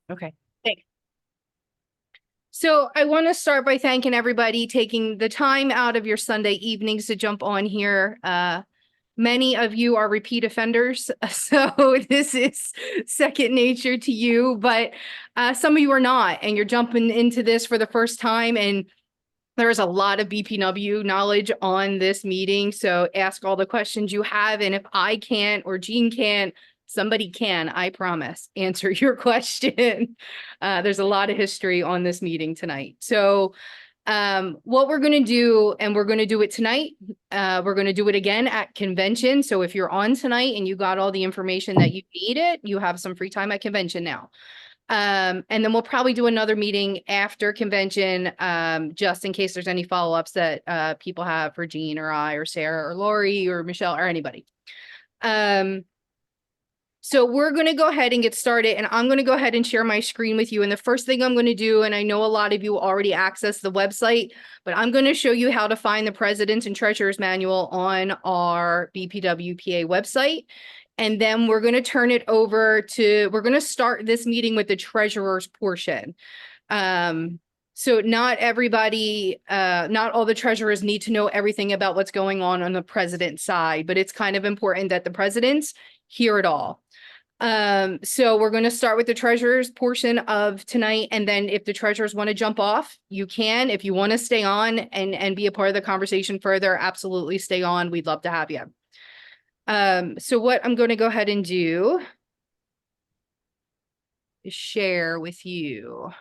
Okay, thanks. So I want to start by thanking everybody taking the time out of your Sunday evenings to jump on here. Many of you are repeat offenders, so this is second nature to you, but some of you are not, and you're jumping into this for the first time, and there's a lot of BPW knowledge on this meeting, so ask all the questions you have, and if I can't or Jean can't, somebody can, I promise, answer your question. There's a lot of history on this meeting tonight. So what we're going to do, and we're going to do it tonight, we're going to do it again at convention. So if you're on tonight and you got all the information that you needed, you have some free time at convention now. And then we'll probably do another meeting after convention, just in case there's any follow-ups that people have for Jean or I or Sarah or Lori or Michelle or anybody. So we're going to go ahead and get started, and I'm going to go ahead and share my screen with you. And the first thing I'm going to do, and I know a lot of you already access the website, but I'm going to show you how to find the President's and Treasurer's Manual on our BPWPA website. And then we're going to turn it over to, we're going to start this meeting with the treasurer's portion. So not everybody, not all the treasurers need to know everything about what's going on the president's side, but it's kind of important that the presidents hear it all. So we're going to start with the treasurer's portion of tonight. And then if the treasurers want to jump off, you can. If you want to stay on and be a part of the conversation further, absolutely stay on. We'd love to have you. So what I'm going to go ahead and do is share with you.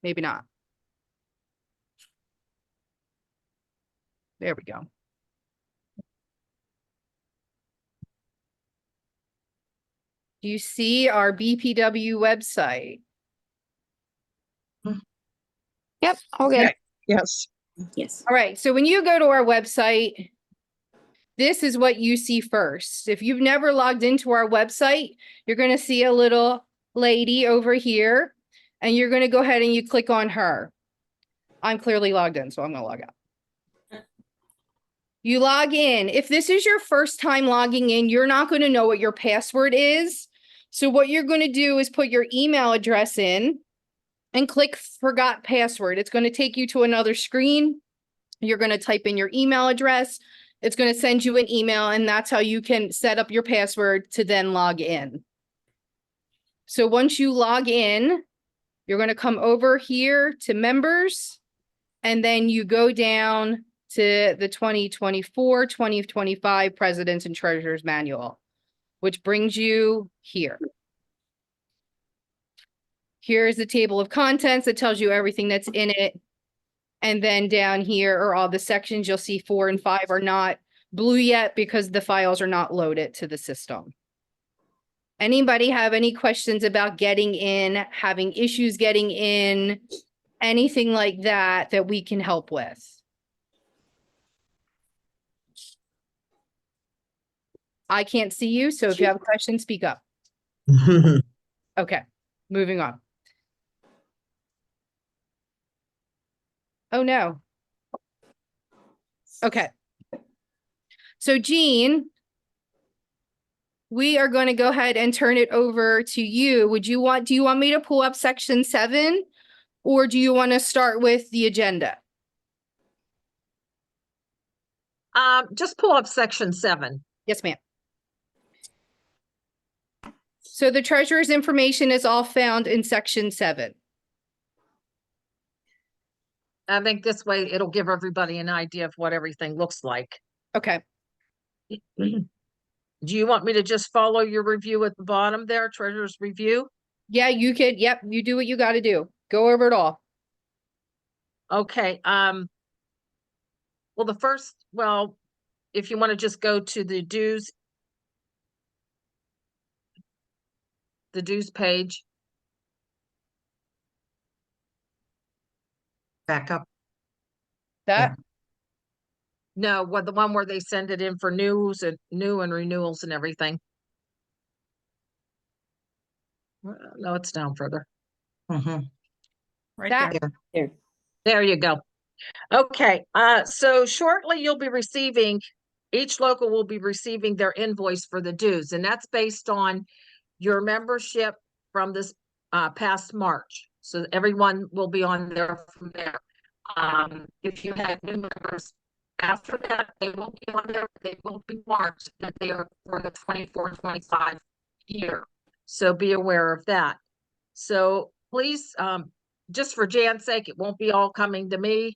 Maybe not. There we go. Do you see our BPW website? Yep. Okay. Yes. Yes. All right. So when you go to our website, this is what you see first. If you've never logged into our website, you're going to see a little lady over here, and you're going to go ahead and you click on her. I'm clearly logged in, so I'm going to log out. You log in. If this is your first time logging in, you're not going to know what your password is. So what you're going to do is put your email address in and click forgot password. It's going to take you to another screen. You're going to type in your email address. It's going to send you an email, and that's how you can set up your password to then log in. So once you log in, you're going to come over here to members, and then you go down to the 2024-2025 President's and Treasurer's Manual, which brings you here. Here's the table of contents that tells you everything that's in it. And then down here are all the sections. You'll see 4 and 5 are not blue yet because the files are not loaded to the system. Anybody have any questions about getting in, having issues getting in, anything like that that we can help with? I can't see you, so if you have a question, speak up. Okay, moving on. Oh, no. Okay. So Jean, we are going to go ahead and turn it over to you. Do you want me to pull up section 7, or do you want to start with the agenda? Just pull up section 7. Yes, ma'am. So the treasurer's information is all found in section 7. I think this way it'll give everybody an idea of what everything looks like. Okay. Do you want me to just follow your review at the bottom there, treasurer's review? Yeah, you could. Yep, you do what you got to do. Go over it all. Okay. Well, if you want to just go to the dues page. Back up. That? No, the one where they send it in for new and renewals and everything. No, it's down further. Right That? there. There you go. Okay, so shortly you'll be receiving, each local will be receiving their invoice for the dues, and that's based on your membership from this past March. So everyone will be on there from there. If you have new members after that, they will be on there. They will be marked that they are for the 24-25 year. So be aware of that. So please, just for Jan's sake, it won't be all coming to me.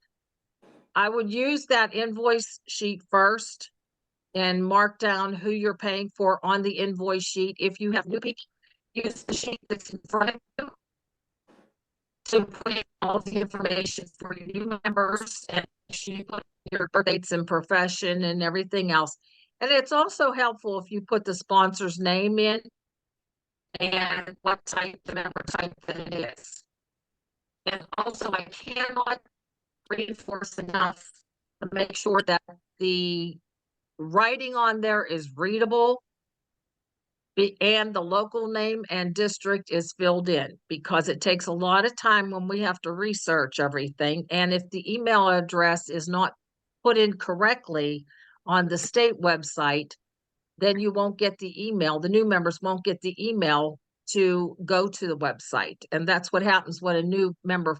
I would use that invoice sheet first and mark down who you're paying for on the invoice sheet. If you have new people, use the sheet that's in front of you to put in all the information for your new members, and you put your birth dates and profession and everything else. And it's also helpful if you put the sponsor's name in and what type, the member type that it is. And also, I cannot reinforce enough to make sure that the writing on there is readable and the local name and district is filled in, because it takes a lot of time when we have to research everything. And if the email address is not put in correctly on the state website, then you won't get the email. The new members won't get the email to go to the website. And that's what happens when a new member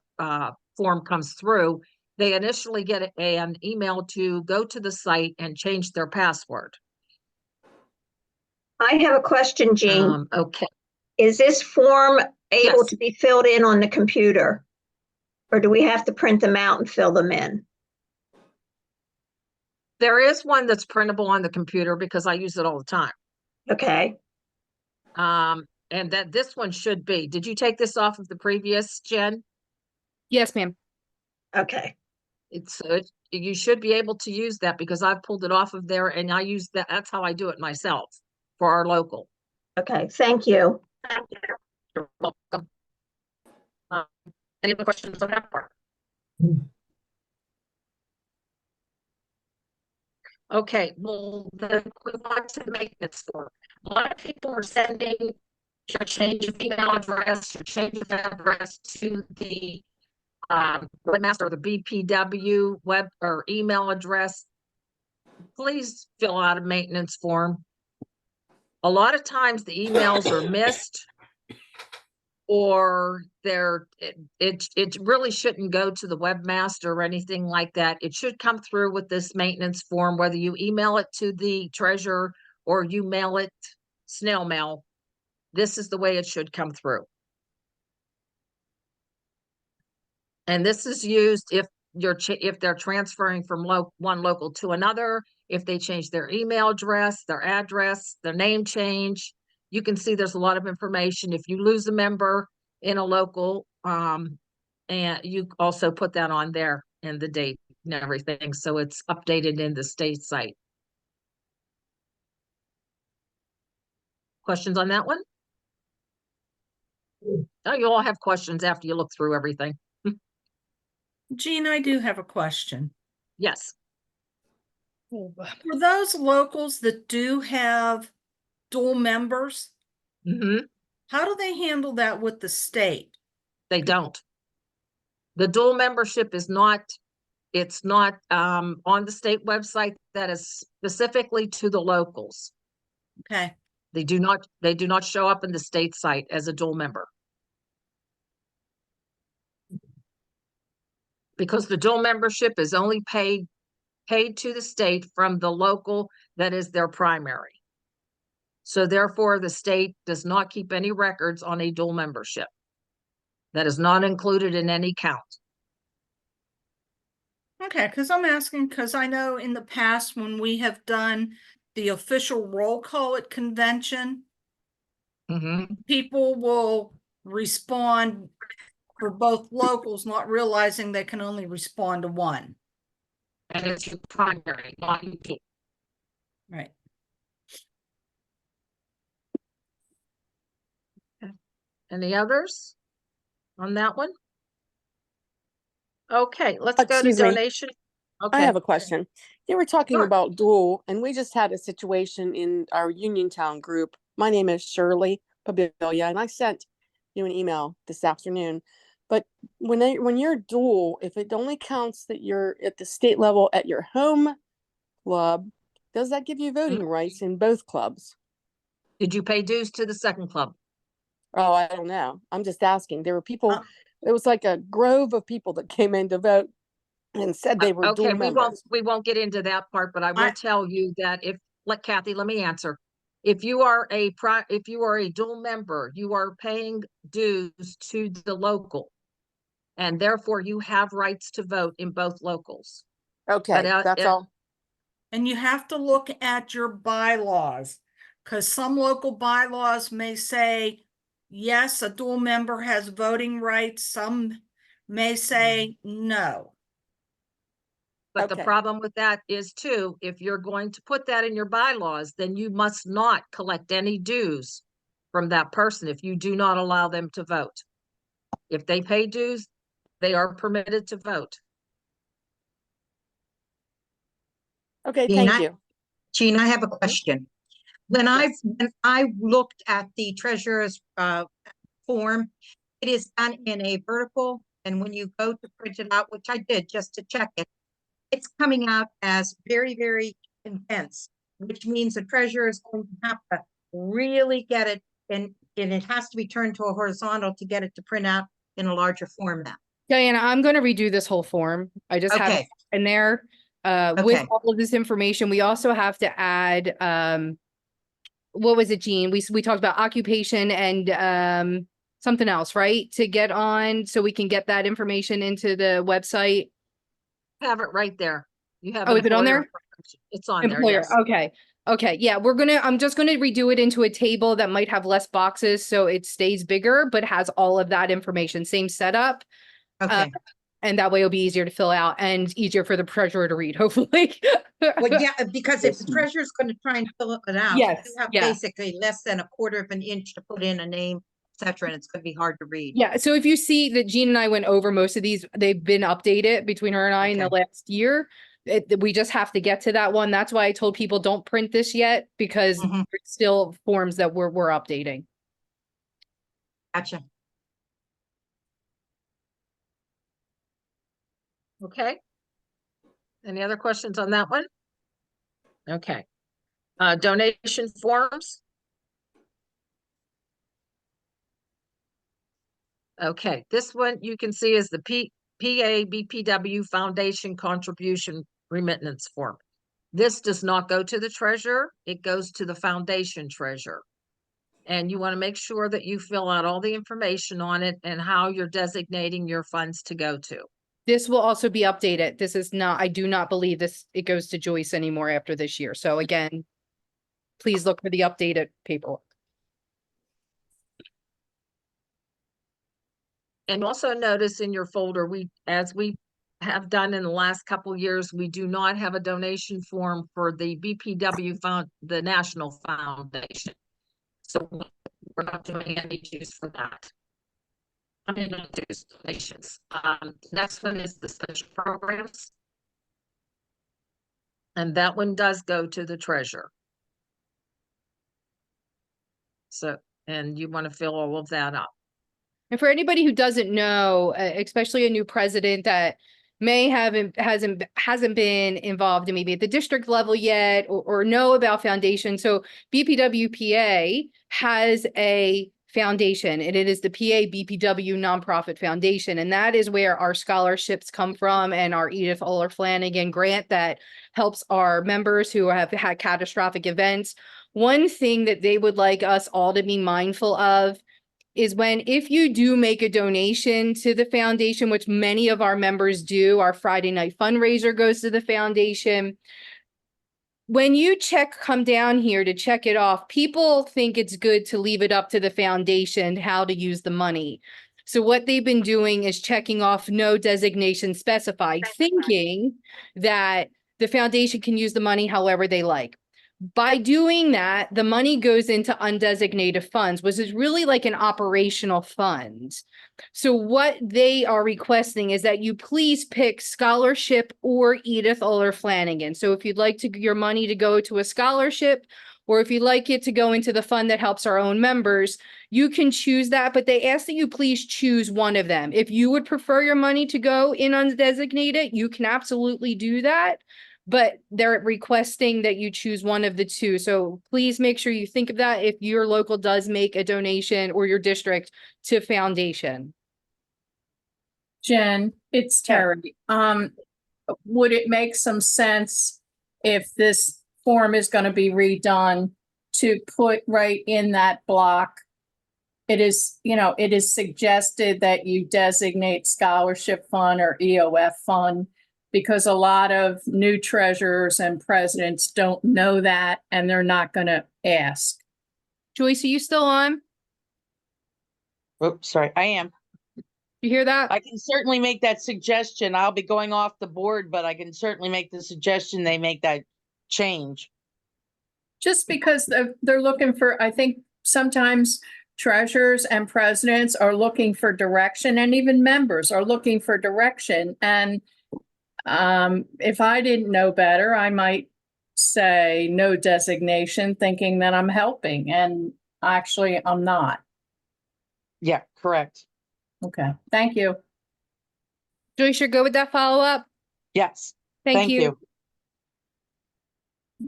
form comes through. They initially get an email to go to the site and change their password. I have a question, Jean. Okay. Is this form able Yes. to be filled in on the computer? Or do we have to print them out and fill them in? There is one that's printable on the computer because I use it all the time. Okay. And that this one should be. Did you take this off of the previous, Jen? Yes, ma'am. Okay. You should be able to use that because I've pulled it off of there and I use that. That's how I do it myself for our local. Okay. Thank you. You're welcome. Any other questions on that part? Okay, well, we want to make this work. A lot of people are sending your change of email address, your change of address to the webmaster or the BPW web or email address. Please fill out a maintenance form. A lot of times the emails are missed, or it really shouldn't go to the webmaster or anything like that. It should come through with this maintenance form, whether you email it to the treasurer or you mail it snail mail. This is the way it should come through. And this is used if they're transferring from one local to another, if they change their email address, their name change. You can see there's a lot of information. If you lose a member in a local, and you also put that on there and the date and everything. So it's updated in the state site. Questions on that one? Oh, you all have questions after you look through everything. Jean, I do have a question. Yes. For those locals that do have dual members, Mm-hmm. how do they handle that with the state? They don't. The dual membership is not, it's not on the state website. That is specifically to the locals. Okay. They do not show up in the state site as a dual member. Because the dual membership is only paid to the state from the local that is their primary. So therefore, the state does not keep any records on a dual membership. That is not included in any count. Okay, because I'm asking, because I know in the past when we have done the official roll call at convention, Mm-hmm. people will respond for both locals, not realizing they can only respond to one. And it's your primary, not you. Right. Any others on that one? Okay, let's go to Excuse me. donation. Okay. I have a question. You were talking Sure. about dual, and we just had a situation in our Uniontown group. My name is Shirley Pabilia, and I sent you an email this afternoon. But when you're dual, if it only counts that you're at the state level at your home club, does that give you voting rights in both clubs? Did you pay dues to the second club? Oh, I don't know. I'm just asking. There were people, Uh, it was like a grove of people that came in to vote and said they were Okay, dual members. we won't get into that part, but I will I- tell you that let Kathy, let me answer. If you are a dual member, you are paying dues to the local. And therefore you have rights to vote in both locals. Okay, that's all. And you have to look at your bylaws, because some local bylaws may say, yes, a dual member has voting rights. Some may say no. But the Okay. problem with that is too, if you're going to put that in your bylaws, then you must not collect any dues from that person if you do not allow them to vote. If they pay dues, they are permitted to vote. Okay, Jean, thank you. Jean, I have a question. When I looked at the treasurer's form, it is done in a vertical, and when you go to print it out, which I did just to check it, it's coming out as very, very intense, which means the treasurer is going to have to really get it, and it has to be turned to a horizontal to get it to print out in a larger format. Diana, I'm gonna redo this whole form. I just have it Okay, in there. With Okay. all of this information, we also have to add, what was it, Jean? We talked about occupation and, something else, right? To get on, so we can get that information into the website. Have it right there. You have. Oh, is it on employer there? information. It's on there, Employer, yes. okay. Okay, yeah, I'm just gonna redo it into a table that might have less boxes, so it stays bigger, but has all of that information, same setup. okay. And that way it'll be easier to fill out and easier for the treasurer to read, hopefully. Well, yeah, because if the treasurer's going to try and fill it out, Yes, you have yeah. basically less than a quarter of an inch to put in a name, et cetera, and it's going to be hard to read. Yeah, so if you see that Jean and I went over most of these, they've been updated between her and I in the Okay. last year. We just have to get to that one. That's why I told people don't print this yet, because Mhm. there's still forms that we're updating. Gotcha. Okay. Any other questions on that one? Okay. Donation forms. Okay, this one you can see is the PABPW Foundation Contribution Remittance Form. This does not go to the treasurer, it goes to the foundation treasurer. And you want to make sure that you fill out all the information on it and how you're designating your funds to go to. This will also be updated. This is not, I do not believe it goes to Joyce anymore after this year. So again, please look for the updated paperwork. And also notice in your folder, as we have done in the last couple years, we do not have a donation form for the BPW the National Foundation. So we're not doing any dues for that. I mean, not dues, donations. Next one is the special programs. And that one does go to the treasurer. So, and you want to fill all of that up. And for anybody who doesn't know, especially a new president that may hasn't been involved in maybe at the district level yet, or know about foundation. So BPWPA has a foundation, and it is the PA BPW Nonprofit Foundation. And that is where our scholarships come from, and our Edith Oller Flanagan grant that helps our members who have had catastrophic events. One thing that they would like us all to be mindful of is if you do make a donation to the foundation, which many of our members do, our Friday night fundraiser goes to the foundation. When you come down here to check it off, people think it's good to leave it up to the foundation how to use the money. So what they've been doing is checking off no designation specified, thinking that the foundation can use the money however they like. By doing that, the money goes into undesignated funds, which is really like an operational fund. So what they are requesting is that you please pick scholarship or Edith Oller Flanagan. So if you'd like your money to go to a scholarship, or if you'd like it to go into the fund that helps our own members, you can choose that, but they ask that you please choose one of them. If you would prefer your money to go in undesignated, you can absolutely do that. but they're requesting that you choose one of the two. So please make sure you think of that if your local does make a donation or your district to foundation. Jen, it's Yeah. Terry. Would it make some sense if this form is gonna be redone to put right in that block? It is, it is suggested that you designate scholarship fund or EOF fund because a lot of new treasurers and presidents don't know that and they're not gonna ask. Joyce, are you still on? Oops, sorry, I am. You hear that? I can certainly make that suggestion. I'll be going off the board, but I can certainly make the suggestion they make that change. Just because they're looking for, I think sometimes treasurers and presidents are looking for direction and even members are looking for direction. And if I didn't know better, I might say no designation, thinking that I'm helping, and actually I'm not. Yeah, correct. Okay, thank you. Joyce, you're good with that follow-up? Yes, Thank you.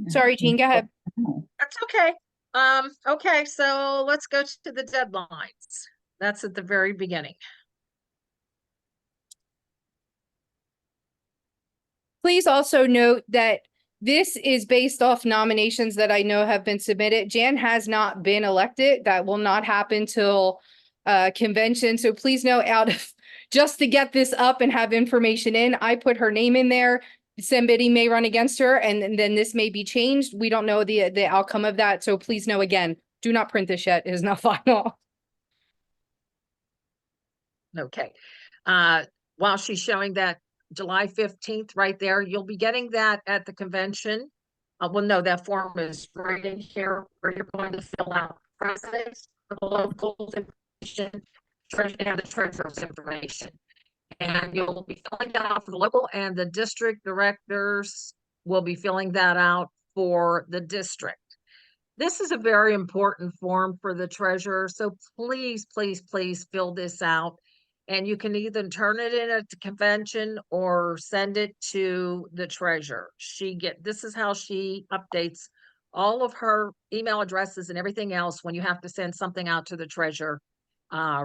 Sorry, Jean, go ahead. That's okay. Okay, so let's go to the deadlines. That's at the very beginning. Please also note that this is based off nominations that I know have been submitted. Jan has not been elected. That will not happen till convention. So please note just to get this up and have information in, I put her name in there. Somebody may run against her and then this may be changed. We don't know the outcome of that. So please know again, do not print this yet. It is not final. Okay. While she's showing that July 15th right there, you'll be getting that at the convention. Well, no, that form is right in here where you're going to fill out presidents, the locals information, and the treasurer's information. And you'll be filling that out for the local, and the district directors will be filling that out for the district. This is a very important form for the treasurer, so please, please, please fill this out. And you can either turn it in at the convention or send it to the treasurer. This is how she updates all of her email addresses and everything else when you have to send something out to the treasurer,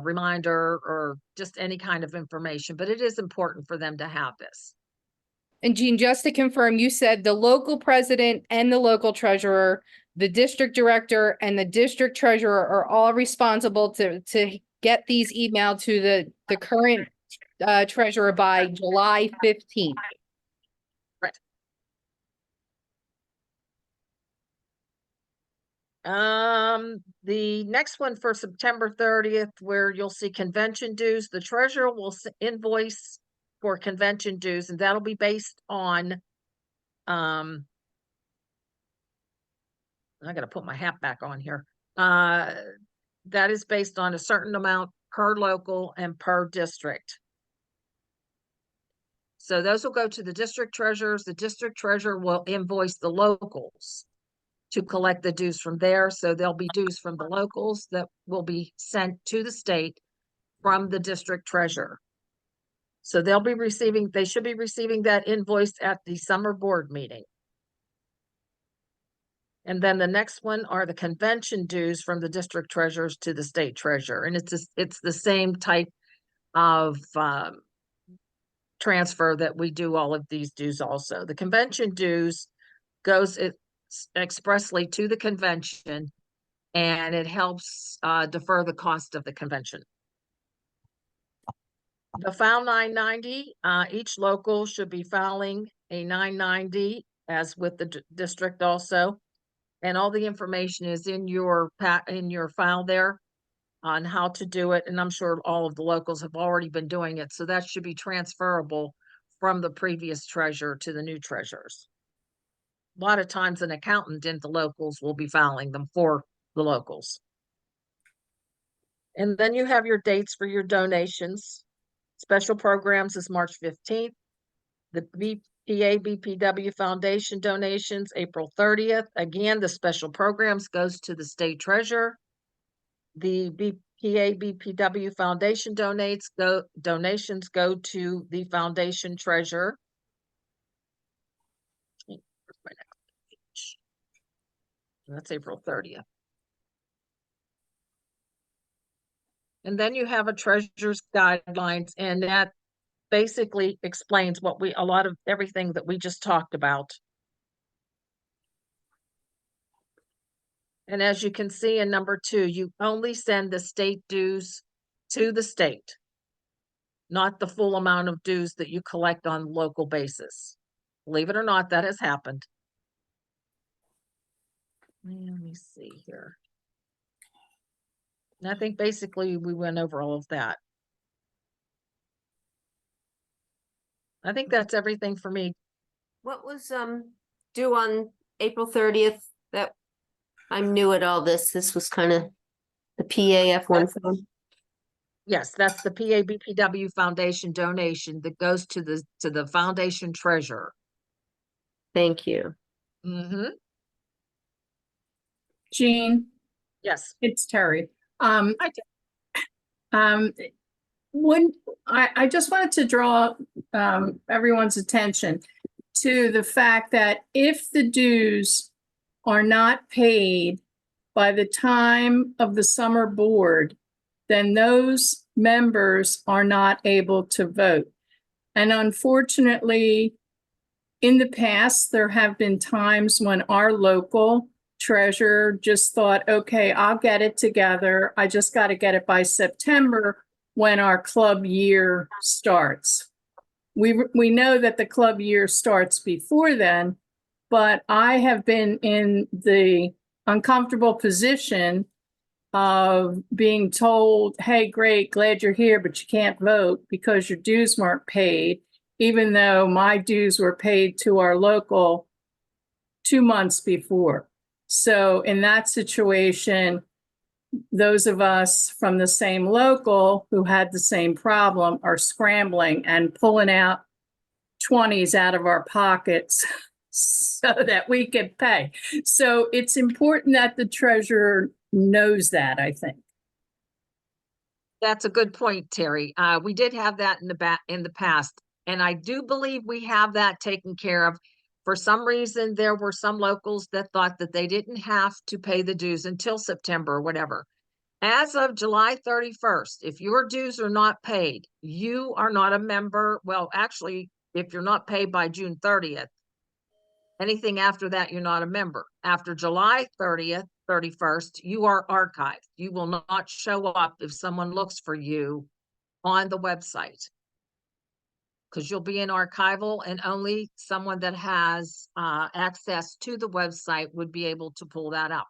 reminder or just any kind of information. But it is important for them to have this. And Jean, just to confirm, you said the local president and the local treasurer, the district director and the district treasurer are all responsible to get these emailed to the current treasurer by July 15th. Right. The next one for September 30th, where you'll see convention dues, the treasurer will invoice for convention dues, and that'll be based on, I gotta put my hat back on here. That is based on a certain amount per local and per district. So those will go to the district treasurers. The district treasurer will invoice the locals to collect the dues from there. So there'll be dues from the locals that will be sent to the state from the district treasurer. So they should be receiving that invoice at the summer board meeting. And then the next one are the convention dues from the district treasurers to the state treasurer. And it's the same type of transfer that we do all of these dues also. The convention dues goes expressly to the convention, and it helps defer the cost of the convention. The file 990, each local should be filing a 990 as with the district also. And all the information is in your file there on how to do it. And I'm sure all of the locals have already been doing it. So that should be transferable from the previous treasurer to the new treasurers. A lot of times an accountant in the locals will be filing them for the locals. And then you have your dates for your donations. Special programs is March 15th. The BPA BPW Foundation donations, April 30th. Again, the special programs goes to the state treasurer. The BPA BPW Foundation donations go to the foundation treasurer. That's April 30th. And then you have a treasurer's guidelines, and that basically explains what a lot of everything that we just talked about. And as you can see in number 2, you only send the state dues to the state, not the full amount of dues that you collect on local basis. Believe it or not, that has happened. Let me see here. And I think basically we went over all of that. I think that's everything for me. What was due on April 30th? That I'm new at all this. This was kind of the PAF one. Yes, that's the PABPW Foundation donation that goes to the foundation treasurer. Thank you. Mm-hmm. Jean, Yes. it's Terry. I I just wanted to draw everyone's attention to the fact that if the dues are not paid by the time of the summer board, then those members are not able to vote. And unfortunately, in the past, there have been times when our local treasurer just thought, okay, I'll get it together. I just got to get it by September when our club year starts. We know that the club year starts before then, but I have been in the uncomfortable position of being told, hey, great, glad you're here, but you can't vote because your dues weren't paid, even though my dues were paid to our local 2 months before. So in that situation, those of us from the same local who had the same problem are scrambling and pulling out 20s out of our pockets so that we can pay. So it's important that the treasurer knows that, I think. That's a good point, Terry. We did have that in the past, and I do believe we have that taken care of. For some reason, there were some locals that thought that they didn't have to pay the dues until September or whatever. As of July 31st, if your dues are not paid, you are not a member. Well, actually, if you're not paid by June 30th, anything after that, you're not a member. After July 30th, 31st, you are archived. You will not show up if someone looks for you on the website, because you'll be in archival, and only someone that has access to the website would be able to pull that up.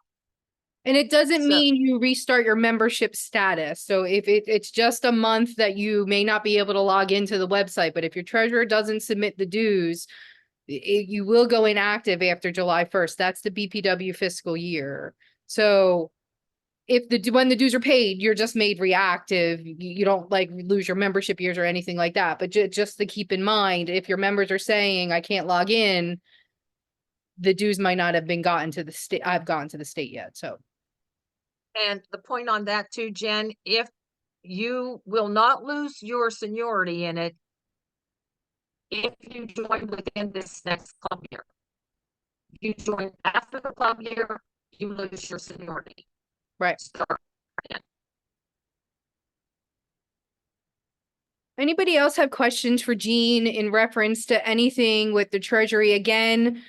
And it doesn't So- mean you restart your membership status. So if it's just a month that you may not be able to log into the website, but if your treasurer doesn't submit the dues, you will go inactive after July 1st. That's the BPW fiscal year. So if when the dues are paid, you're just made reactive. You don't like lose your membership years or anything like that. But just to keep in mind, if your members are saying, I can't log in, the dues might not have been gotten to the state. I've gotten to the state yet. So. And the point on that too, Jen, if you will not lose your seniority in it, if you join within this next club year. If you join after the club year, you lose your seniority. Right. Start. Anybody else have questions for Jean in reference to anything with the treasury? Again,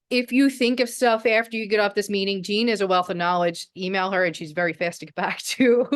if you think of stuff after you get off this meeting, Jean is a wealth of knowledge. Email her and she's very fast to get back to.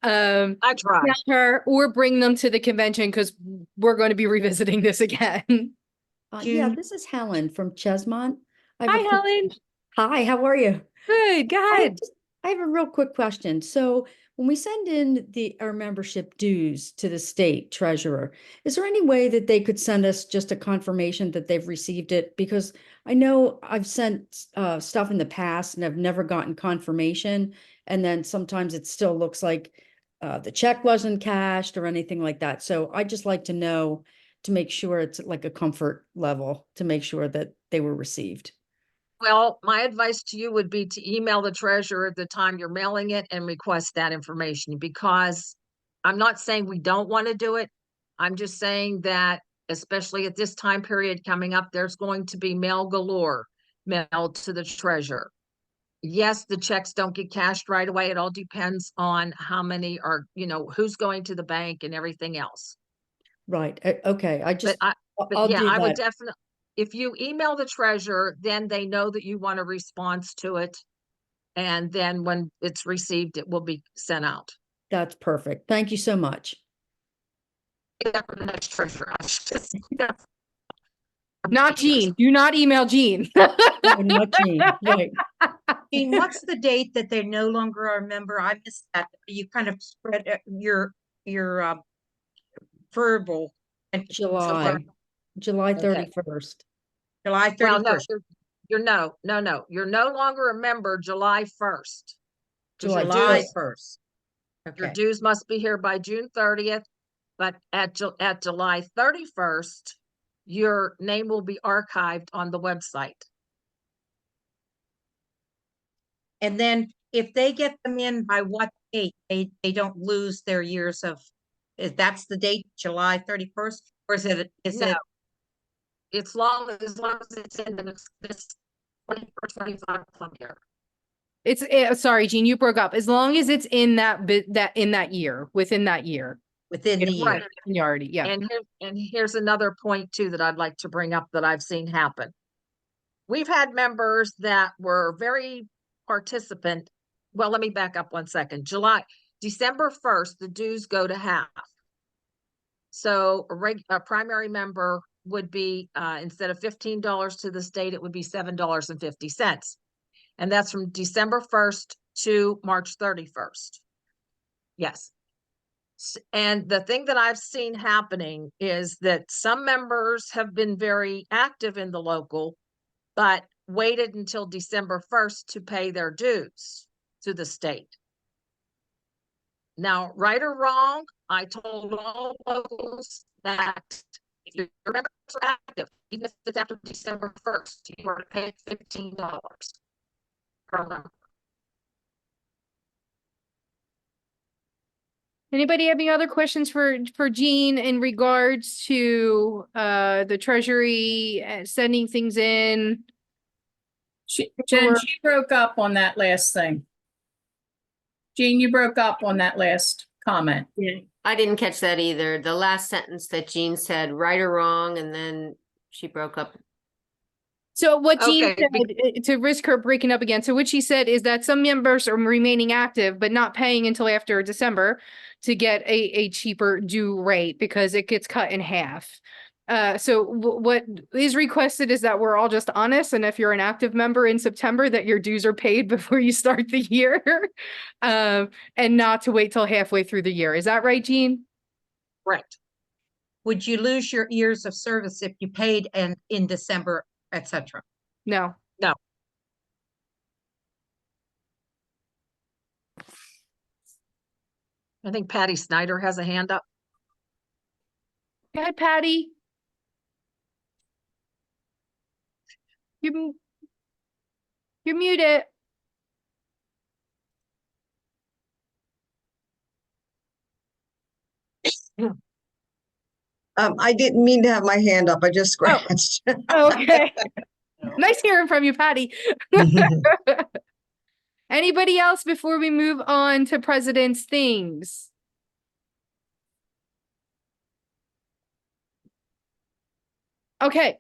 I try. Email her or bring them to the convention because we're going to be revisiting this again. Yeah, June. this is Helen from Chesmont. I have Hi, a quick- Helen. Hi, how are you? Good, go ahead. I have a real quick question. So when we send in our membership dues to the state treasurer, is there any way that they could send us just a confirmation that they've received it? Because I know I've sent stuff in the past and I've never gotten confirmation. And then sometimes it still looks like the check wasn't cashed or anything like that. So I just like to know to make sure it's like a comfort level to make sure that they were received. Well, my advice to you would be to email the treasurer at the time you're mailing it and request that information, because I'm not saying we don't want to do it. I'm just saying that, especially at this time period coming up, there's going to be mail galore mailed to the treasurer. yes, the checks don't get cashed right away. It all depends on how many are, who's going to the bank and everything else. Right, okay, But I'll yeah, do I would that. definitely, if you email the treasurer, then they know that you want a response to it. And then when it's received, it will be sent out. That's perfect. Thank you so much. Except for the next treasurer. Not Jean. Do not email Jean. No, not Jean, right. Jean, what's the date that they no longer are a member? I missed that. You kind of spread your verbal. and July, July Okay. 31st. July Well, no, 31st. you're no. You're no longer a member July 1st. July July 1st. 1st. Your Okay. dues must be here by June 30th, but at July 31st, your name will be archived on the website. And then if they get them in by what date, they don't lose their years of, that's the date, July 31st? Or is it, No. As long as it's in this 24, 25 year. Sorry, Jean, you broke up. As long as it's in in that year, within that year. within the year? Right. Seniority, yeah. And here's another point too that I'd like to bring up that I've seen happen. We've had members that were very participant. Well, let me back up 1 second. December 1st, the dues go to half. So a primary member would be, instead of $15 to the state, it would be $7.50. And that's from December 1st to March 31st. Yes. And the thing that I've seen happening is that some members have been very active in the local, but waited until December 1st to pay their dues to the state. Now, right or wrong, I told all locals that if your members are active, even if it's after December 1st, you are to pay $15 per member. Anybody have any other questions for Jean in regards to the treasury sending things in? Jen, she broke up on that last thing. Jean, you broke up on that last comment. I didn't catch that either. The last sentence that Jean said, right or wrong, and then she broke up. So what Jean Okay, said, to risk her breaking up again, so what she said is that some members are remaining active, but not paying until after December to get a cheaper due rate because it gets cut in half. So what is requested is that we're all just honest, and if you're an active member in September, that your dues are paid before you start the year, and not to wait till halfway through the year. Is that right, Jean? Correct. Would you lose your years of service if you paid in December, etc.? No. No. I think Patty Snyder has a hand up. Go ahead, Patty. You're muted. I didn't mean to have my hand up. I just scratched. Okay. Nice hearing from you, Patty. Anybody else before we move on to President's Things? Okay.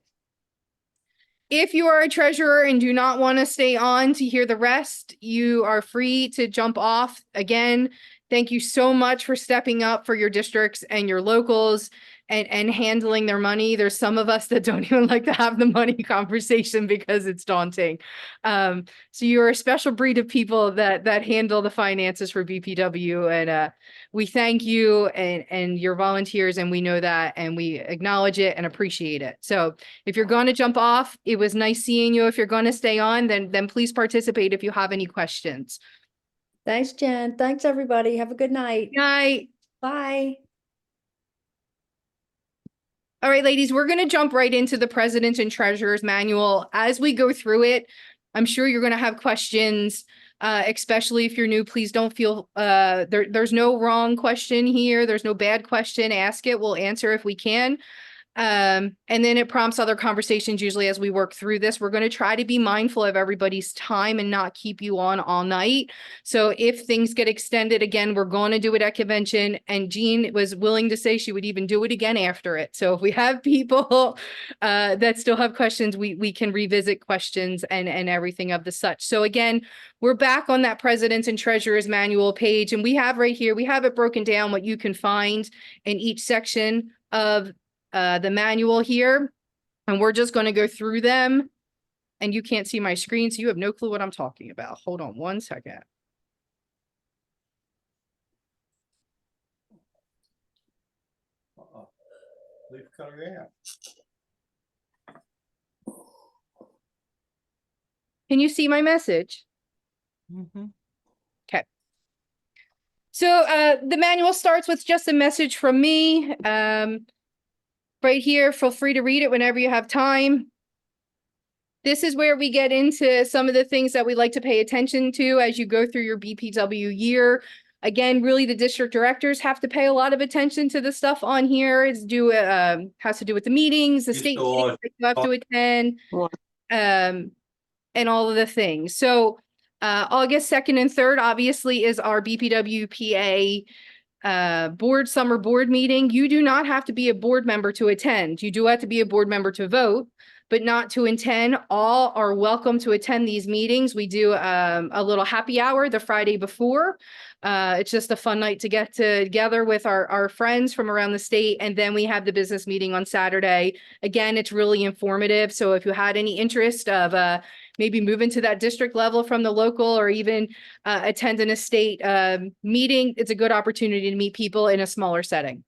If you are a treasurer and do not want to stay on to hear the rest, you are free to jump off. Again, thank you so much for stepping up for your districts and your locals and handling their money. There's some of us that don't even like to have the money conversation because it's daunting. So you're a special breed of people that handle the finances for BPW, and we thank you and your volunteers, and we know that, and we acknowledge it and appreciate it. So if you're going to jump off, it was nice seeing you. If you're going to stay on, then please participate if you have any questions. Thanks, Jen. Thanks, everybody. Have a good night. Good night. Bye. All right, ladies, we're going to jump right into the President and Treasurer's Manual. As we go through it, I'm sure you're going to have questions, especially if you're new. Please don't feel there's no wrong question here. There's no bad question. Ask it. We'll answer if we can. And then it prompts other conversations usually as we work through this. We're going to try to be mindful of everybody's time and not keep you on all night. So if things get extended again, we're going to do it at convention. And Jean was willing to say she would even do it again after it. So if we have people that still have questions, we can revisit questions and everything of the such. So again, we're back on that President's and Treasurer's Manual page. And we have right here, we have it broken down what you can find in each section of the manual here, and we're just going to go through them, and you can't see my screen, so you have no clue what I'm talking about. Hold on one second. Can you see my message? Okay. So the manual starts with just a message from me. Right here, feel free to read it whenever you have time. This is where we get into some of the things that we like to pay attention to as you go through your BPW year. Again, really the district directors have to pay a lot of attention to the stuff on here. Has to do with the meetings, the state meetings that you have to attend, and all of the things. So August 2nd and 3rd, obviously, is our BPWPA summer board meeting. You do not have to be a board member to attend. You do have to be a board member to vote, but not to attend. All are welcome to attend these meetings. We do a little happy hour the Friday before. It's just a fun night to get together with our friends from around the state. And then we have the business meeting on Saturday. Again, it's really informative. So if you had any interest of maybe moving to that district level from the local, or even attending a state meeting, it's a good opportunity to meet people in a smaller setting.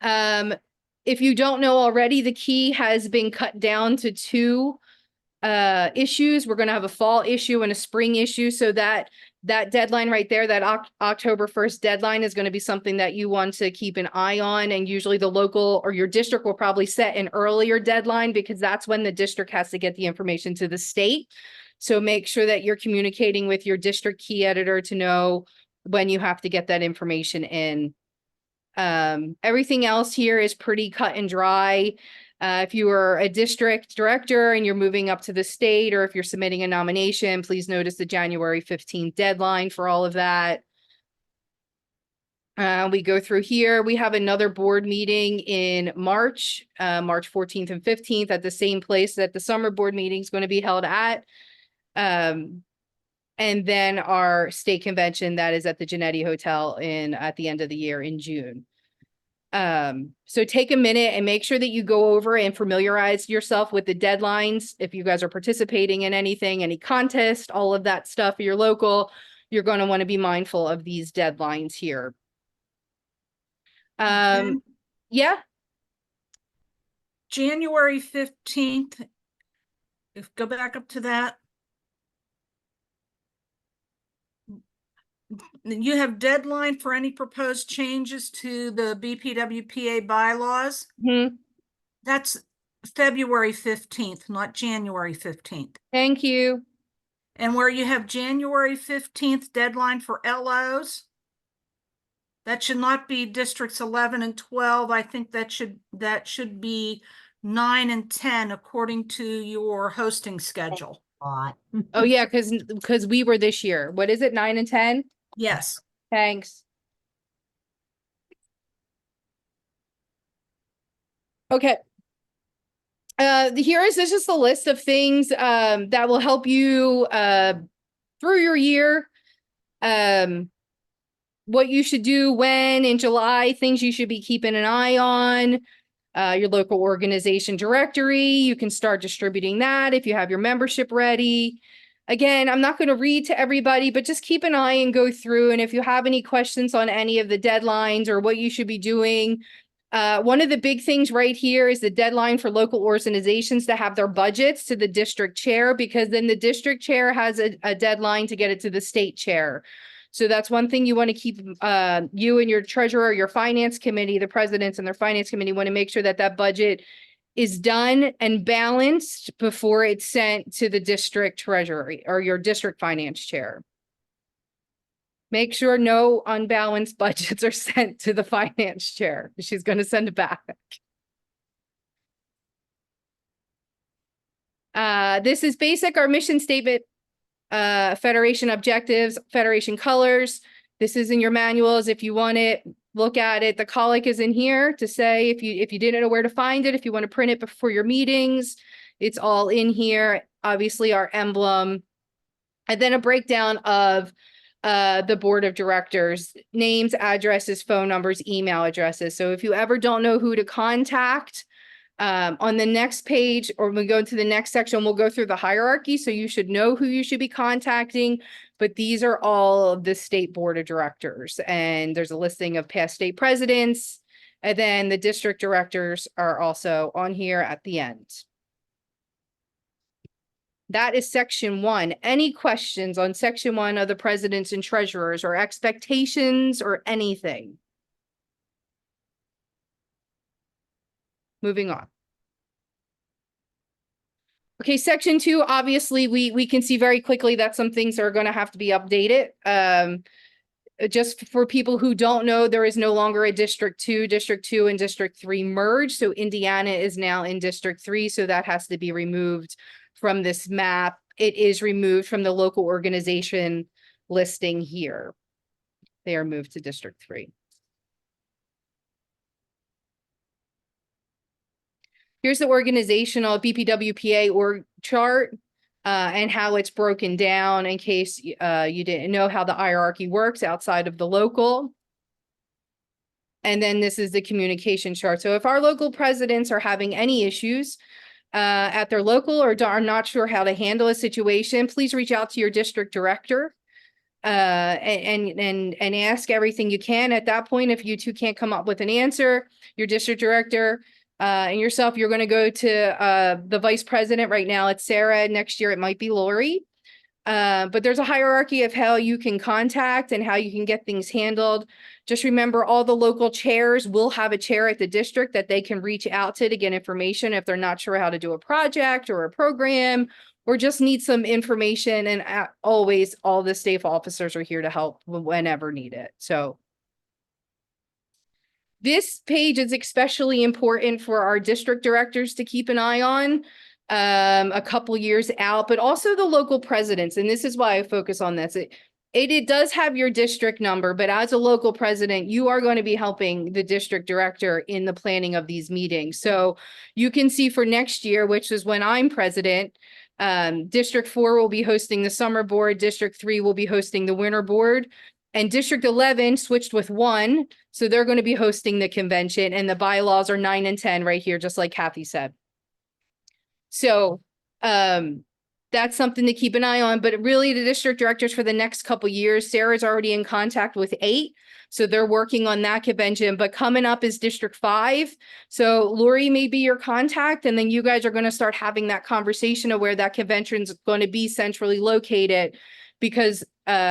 If you don't know already, the key has been cut down to 2 issues. We're going to have a fall issue and a spring issue. So that deadline right there, that October 1st deadline, is going to be something that you want to keep an eye on. And usually the local or your district will probably set an earlier deadline, because that's when the district has to get the information to the state. So make sure that you're communicating with your district key editor to know when you have to get that information in. Everything else here is pretty cut and dry. If you are a district director and you're moving up to the state, or if you're submitting a nomination, please notice the January 15th deadline for all of that. We go through here. We have another board meeting in March, March 14th and 15th, at the same place that the summer board meeting is going to be held at. And then our state convention that is at the Genetti Hotel at the end of the year in June. So take a minute and make sure that you go over and familiarize yourself with the deadlines. If you guys are participating in anything, any contest, all of that stuff, you're local, you're going to want to be mindful of these deadlines here. Yeah. January 15th, go back up to that. You have deadline for any proposed changes to the BPWPA bylaws. That's February 15th, not January 15th. Thank you. And where you have January 15th deadline for LOs, that should not be districts 11 and 12. I think that should be 9 and 10 according to your hosting schedule. Oh yeah, because we were this year. What is it, 9 and 10? Yes. Thanks. Okay. Here is just a list of things that will help you through your year. What you should do when in July, things you should be keeping an eye on. Your local organization directory, you can start distributing that if you have your membership ready. Again, I'm not going to read to everybody, but just keep an eye and go through. And if you have any questions on any of the deadlines or what you should be doing, one of the big things right here is the deadline for local organizations to have their budgets to the district chair, because then the district chair has a deadline to get it to the state chair. So that's one thing you want to keep, you and your treasurer, your finance committee, the presidents and their finance committee want to make sure that that budget is done and balanced before it's sent to the district treasury or your district finance chair. Make sure no unbalanced budgets are sent to the finance chair. She's going to send it back. This is basic, our mission statement, Federation objectives, Federation colors. This is in your manuals. If you want it, look at it. The colic is in here to say if you didn't know where to find it, if you want to print it before your meetings, it's all in here. Obviously, our emblem, and then a breakdown of the board of directors, names, addresses, phone numbers, email addresses. So if you ever don't know who to contact, on the next page, or we go to the next section, we'll go through the hierarchy. So you should know who you should be contacting, but these are all of the state board of directors. And there's a listing of past state presidents. And then the district directors are also on here at the end. That is section 1. Any questions on section 1 of the presidents and treasurers, or expectations or anything? Moving on. Okay, section 2, obviously, we can see very quickly that some things are going to have to be updated. Just for people who don't know, there is no longer a District 2. District 2 and District 3 merged. So Indiana is now in District 3. So that has to be removed from this map. It is removed from the local organization listing here. They are moved to District 3. Here's the organizational BPWPA org chart and how it's broken down in case you didn't know how the hierarchy works outside of the local. And then this is the communication chart. So if our local presidents are having any issues at their local or are not sure how to handle a situation, please reach out to your district director and ask everything you can. At that point, if you two can't come up with an answer, your district director and yourself, you're going to go to the vice president. Right now it's Sarah. Next year it might be Lori. But there's a hierarchy of how you can contact and how you can get things handled. Just remember, all the local chairs will have a chair at the district that they can reach out to get information if they're not sure how to do a project or a program, or just need some information. And always, all the staff officers are here to help whenever needed. So this page is especially important for our district directors to keep an eye on a couple years out, but also the local presidents. And this is why I focus on this. It does have your district number, but as a local president, you are going to be helping the district director in the planning of these meetings. So you can see for next year, which is when I'm president, District 4 will be hosting the summer board, District 3 will be hosting the winter board, and District 11 switched with 1. So they're going to be hosting the convention, and the bylaws are 9 and 10 right here, just like Kathy said. So that's something to keep an eye on, but really the district directors for the next couple years, Sarah's already in contact with 8. So they're working on that convention, but coming up is District 5. So Lori may be your contact, and then you guys are going to start having that conversation of where that convention is going to be centrally located, because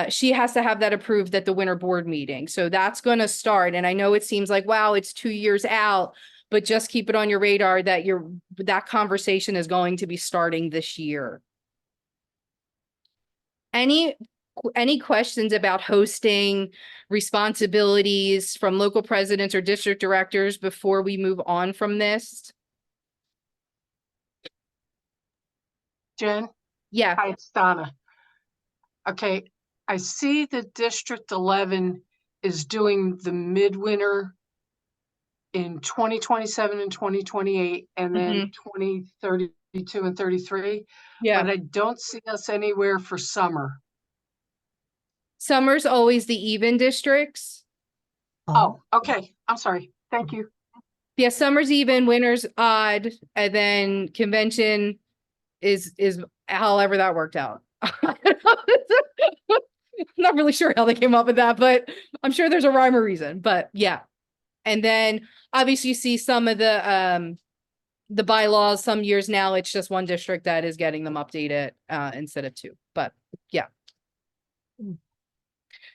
she has to have that approved at the winter board meeting. So that's going to start. And I know it seems like, wow, it's 2 years out, but just keep it on your radar that that conversation is going to be starting this year. Any questions about hosting, responsibilities from local presidents or district directors before we move on from this? Jen? Yeah. Hi, it's Donna. Okay, I see that District 11 is doing the midwinter in 2027 and 2028, and then 2032 and 33. Yeah. But I don't see us anywhere for summer. Summer's always the even districts. Oh, okay. I'm sorry. Thank you. Yeah, summer's even, winter's odd, and then convention is however that worked out. I'm not really sure how they came up with that, but I'm sure there's a rhyme or reason, but yeah. And then obviously you see some of the bylaws, some years now, it's just one district that is getting them updated instead of 2, but yeah.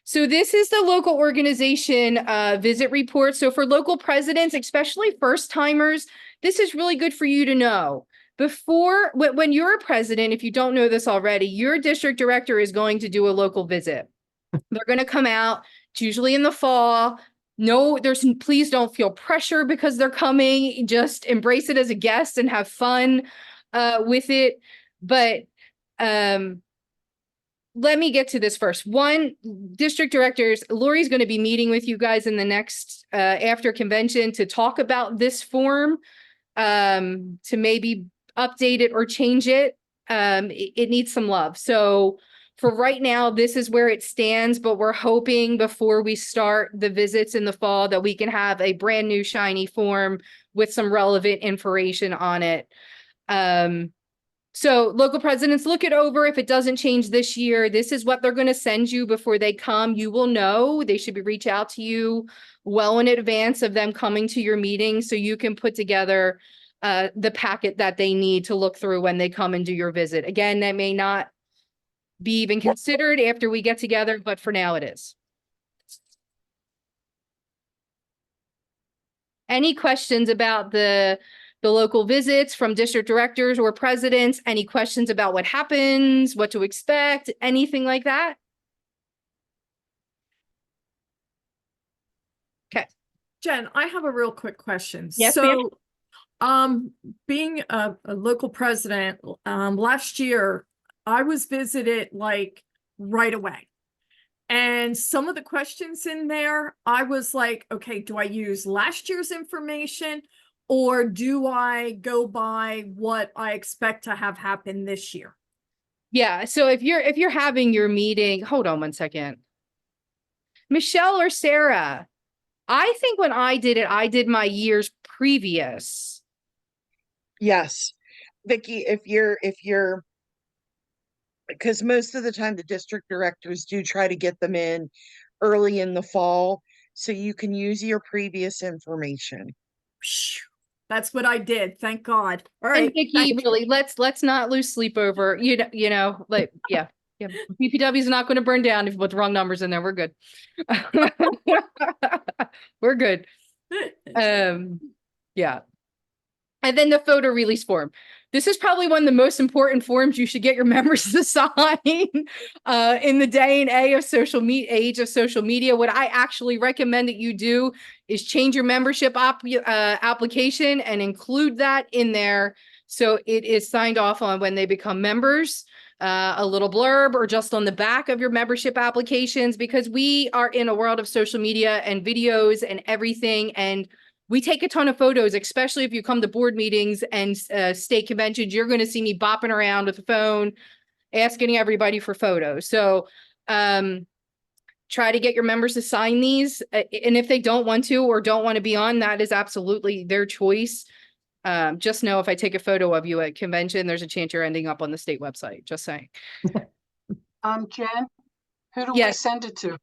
So this is the local organization visit report. So for local presidents, especially first timers, this is really good for you to know. Before, when you're a president, if you don't know this already, your district director is going to do a local visit. They're going to come out, it's usually in the fall. No, please don't feel pressure because they're coming. Just embrace it as a guest and have fun with it. But, let me get to this first. One, district directors, Lori's going to be meeting with you guys in the next, after convention to talk about this form, to maybe update it or change it. It needs some love. So for right now, this is where it stands, but we're hoping before we start the visits in the fall that we can have a brand new shiny form with some relevant information on it. So local presidents, look it over. If it doesn't change this year, this is what they're going to send you before they come. You will know. They should be reach out to you well in advance of them coming to your meeting so you can put together the packet that they need to look through when they come and do your visit. Again, that may not be even considered after we get together, but for now it is. Any questions about the local visits from district directors or presidents? Any questions about what happens, what to expect, anything like that? Okay. Jen, I have a real quick question. Yes, ma'am. So, being a local president, last year, I was visited like right away. And some of the questions in there, I was like, okay, do I use last year's information? Or do I go by what I expect to have happen this year? Yeah, so if you're having your meeting, hold on one second. Michelle or Sarah, I think when I did it, I did my years previous. Yes. Vicky, if you're, because most of the time the district directors do try to get them in early in the fall, so you can use your previous information. That's what I did. Thank God. All And right. Vicky, really, let's not lose sleep over, you know, like, yeah. BPW is not going to burn down if you put the wrong numbers in there. We're good. We're good. Yeah. And then the photo release form. This is probably one of the most important forms you should get your members to sign in the day and age of social media. What I actually recommend that you do is change your membership application and include that in there so it is signed off on when they become members. A little blurb or just on the back of your membership applications, because we are in a world of social media and videos and everything, and we take a ton of photos, especially if you come to board meetings and state conventions. You're going to see me bopping around with the phone, asking everybody for photos. So try to get your members to sign these. And if they don't want to or don't want to be on, that is absolutely their choice. Just know if I take a photo of you at convention, there's a chance you're ending up on the state website. Just saying. Jen, who do we Yes. send it to?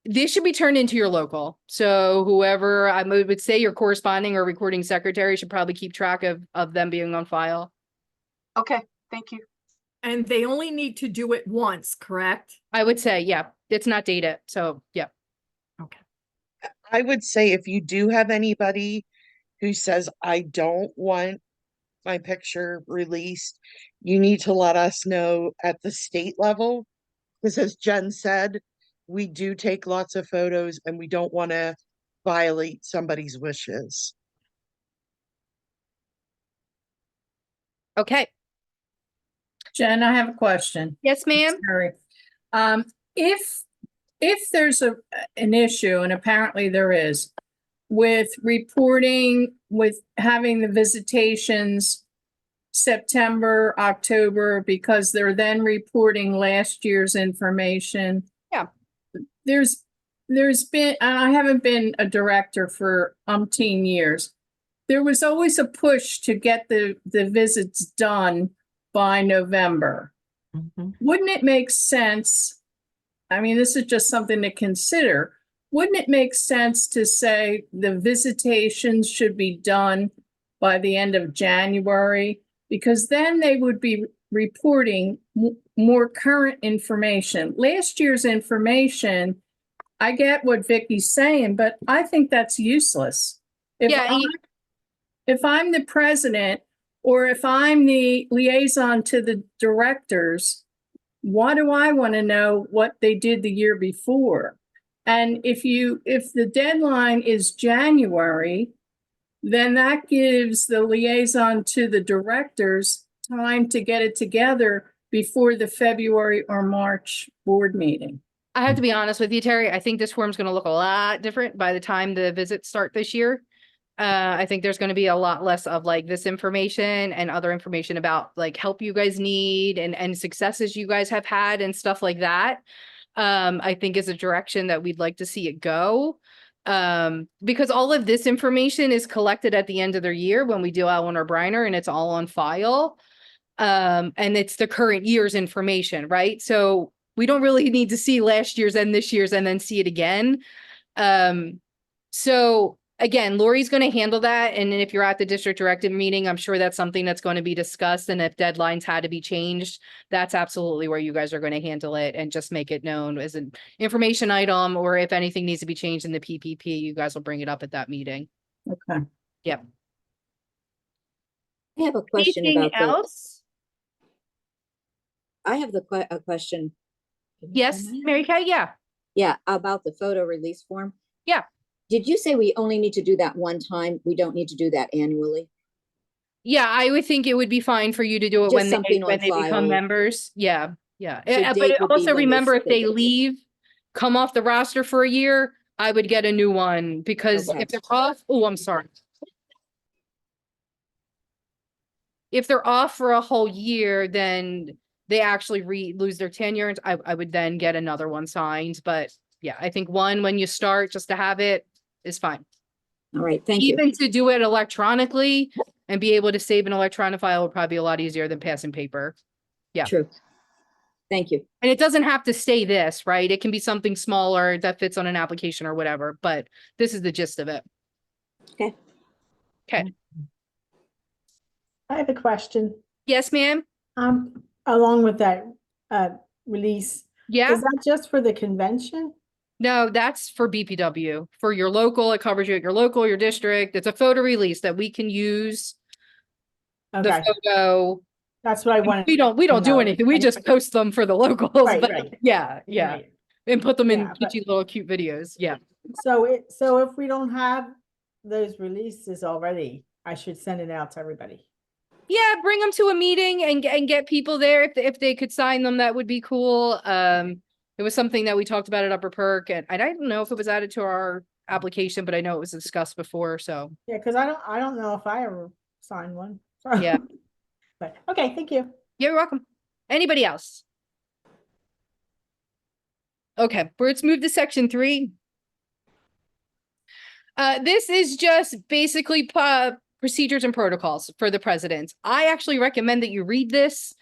This should be turned into your local. So whoever I would say your corresponding or recording secretary should probably keep track of them being on file. Okay, thank you. And they only need to do it once, correct? I would say, yeah, it's not dated. So yeah. Okay. I would say if you do have anybody who says, I don't want my picture released, you need to let us know at the state level. Because as Jen said, we do take lots of photos and we don't want to violate somebody's wishes. Okay. Jen, I have a question. Yes, ma'am. Sorry. If there's an issue, and apparently there is, with reporting, with having the visitations September, October, because they're then reporting last year's information. Yeah. There's been, and I haven't been a director for umpteen years. There was always a push to get the visits done by November. Wouldn't it make sense? I mean, this is just something to consider. Wouldn't it make sense to say the visitations should be done by the end of January? Because then they would be reporting more current information. Last year's information, I get what Vicky's saying, but I think that's useless. If I'm the president or if I'm the liaison to the directors, why do I want to know what they did the year before? And if the deadline is January, then that gives the liaison to the directors time to get it together before the February or March board meeting? I have to be honest with you, Terry. I think this form's going to look a lot different by the time the visits start this year. I think there's going to be a lot less of like this information and other information about like help you guys need and successes you guys have had and stuff like that. I think is a direction that we'd like to see it go. Because all of this information is collected at the end of their year when we do Eleanor Briner and it's all on file. And it's the current year's information, right? So we don't really need to see last year's and this year's and then see it again. So again, Lori's going to handle that. And if you're at the district directive meeting, I'm sure that's something that's going to be discussed. And if deadlines had to be changed, that's absolutely where you guys are going to handle it and just make it known as an information item, or if anything needs to be changed in the PPP, you guys will bring it up at that meeting. Okay. Yep. I have a question Anything about else? I have a question. Yes, Mary Kay, yeah. Yeah, about the photo release form. Yeah. Did you say we only need to do that one time? We don't need to do that annually? Yeah, I would think it would be fine for you to do it Just when something when on they become file. members. Yeah, yeah. The But date would be also when they remember if they schedule it. leave, come off the roster for a year, I would get a new one because Okay. if they're off, oh, I'm sorry. If they're off for a whole year, then they actually lose their tenure. And I would then get another one signed. But yeah, I think one when you start just to have it is fine. All right, thank you. Even to do it electronically and be able to save an electronic file would probably be a lot easier than passing paper. Yeah. True. Thank you. And it doesn't have to stay this, right? It can be something smaller that fits on an application or whatever, but this is the gist of it. Okay. Okay. I have a question. Yes, ma'am. Along with that release, Yeah. is that just for the convention? No, that's for BPW. For your local, it covers you at your local, your district. It's a photo release that we can use Okay, the photo. that's what I wanted. We don't do know. anything. We just post them for the locals. Right, but right. yeah, yeah. Right. And put them in Yeah, but- little cute videos. Yeah. So if we don't have those releases already, I should send it out to everybody. Yeah, bring them to a meeting and get people there. If they could sign them, that would be cool. It was something that we talked about at Upper Perk, and I don't know if it was added to our application, but I know it was discussed before. So Yeah, because I don't know if I ever signed one. yeah, But okay, thank you. you're welcome. Anybody else? Okay, let's move to section 3. This is just basically procedures and protocols for the president. I actually recommend that you read this.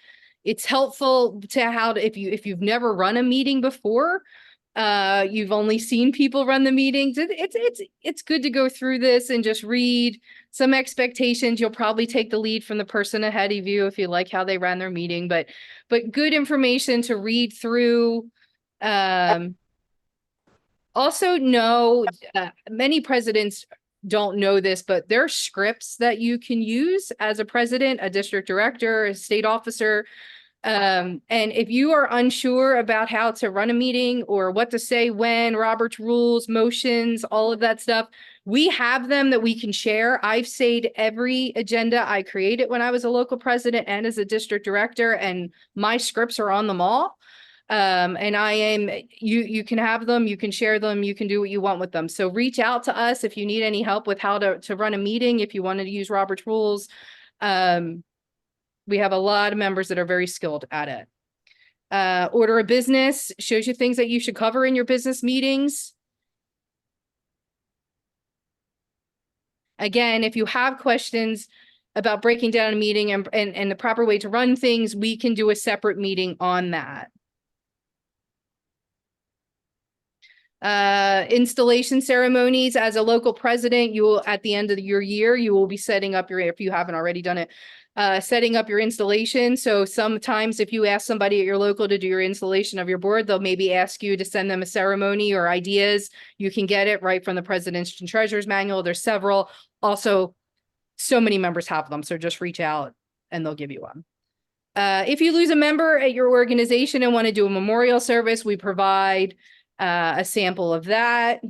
It's helpful to if you've never run a meeting before, you've only seen people run the meetings. It's good to go through this and just read some expectations. You'll probably take the lead from the person ahead of you if you like how they ran their meeting, but good information to read through. Also know many presidents don't know this, but there are scripts that you can use as a president, a district director, a state officer. And if you are unsure about how to run a meeting or what to say when, Robert's rules, motions, all of that stuff, we have them that we can share. I've saved every agenda I created when I was a local president and as a district director, and my scripts are on them all. And you can have them, you can share them, you can do what you want with them. So reach out to us if you need any help with how to run a meeting, if you wanted to use Robert's rules. We have a lot of members that are very skilled at it. Order of business shows you things that you should cover in your business meetings. Again, if you have questions about breaking down a meeting and the proper way to run things, we can do a separate meeting on that. Installation ceremonies. As a local president, you will, at the end of your year, you will be setting up if you haven't already done it, setting up your installation. So sometimes if you ask somebody at your local to do your installation of your board, they'll maybe ask you to send them a ceremony or ideas. You can get it right from the President's and Treasurer's Manual. There's several. Also, so many members have them. So just reach out and they'll give you one. If you lose a member at your organization and want to do a memorial service, we provide a sample of that.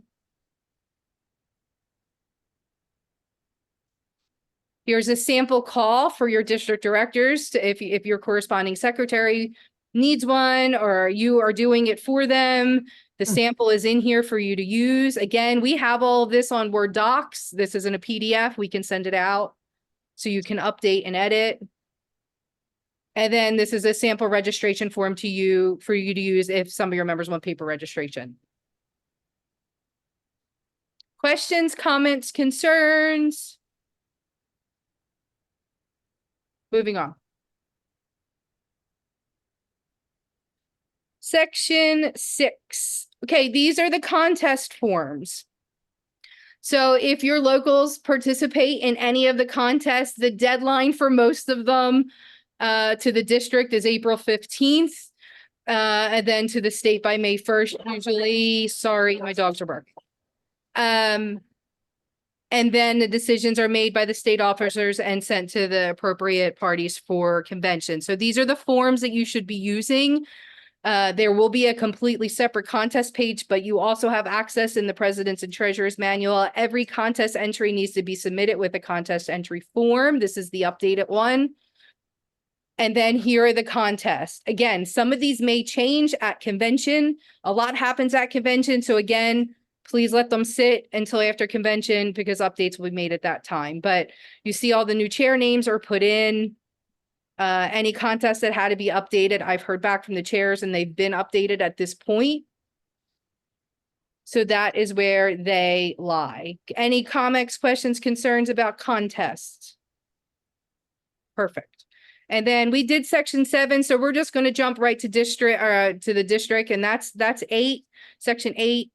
Here's a sample call for your district directors to, if your corresponding secretary needs one or you are doing it for them. The sample is in here for you to use. Again, we have all of this on Word docs. This isn't a PDF. We can send it out so you can update and edit. And then this is a sample registration form for you to use if some of your members want paper registration. Questions, comments, concerns? Moving on. Section 6. Okay, these are the contest forms. So if your locals participate in any of the contests, the deadline for most of them to the district is April 15th. And then to the state by May 1st, usually. Sorry, my dogs are barking. And then the decisions are made by the state officers and sent to the appropriate parties for convention. So these are the forms that you should be using. There will be a completely separate contest page, but you also have access in the President's and Treasurer's Manual. Every contest entry needs to be submitted with a contest entry form. This is the updated one. And then here are the contests. Again, some of these may change at convention. A lot happens at convention. So again, please let them sit until after convention because updates will be made at that time. But you see all the new chair names are put in. Any contests that had to be updated, I've heard back from the chairs and they've been updated at this point. So that is where they lie. Any comments, questions, concerns about contests? Perfect. And then we did section 7. So we're just going to jump right to district to the district. And that's 8, section 8.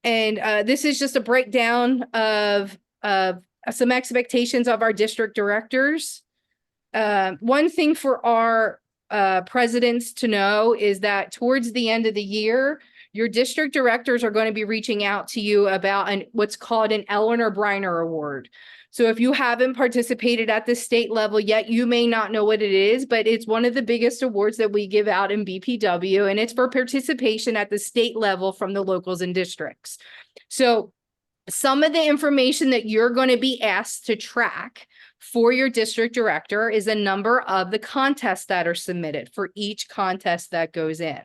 And this is just a breakdown of some expectations of our district directors. One thing for our presidents to know is that towards the end of the year, your district directors are going to be reaching out to you about what's called an Eleanor Briner Award. So if you haven't participated at the state level yet, you may not know what it is, but it's one of the biggest awards that we give out in BPW, and it's for participation at the state level from the locals and districts. So some of the information that you're going to be asked to track for your district director is a number of the contests that are submitted for each contest that goes in.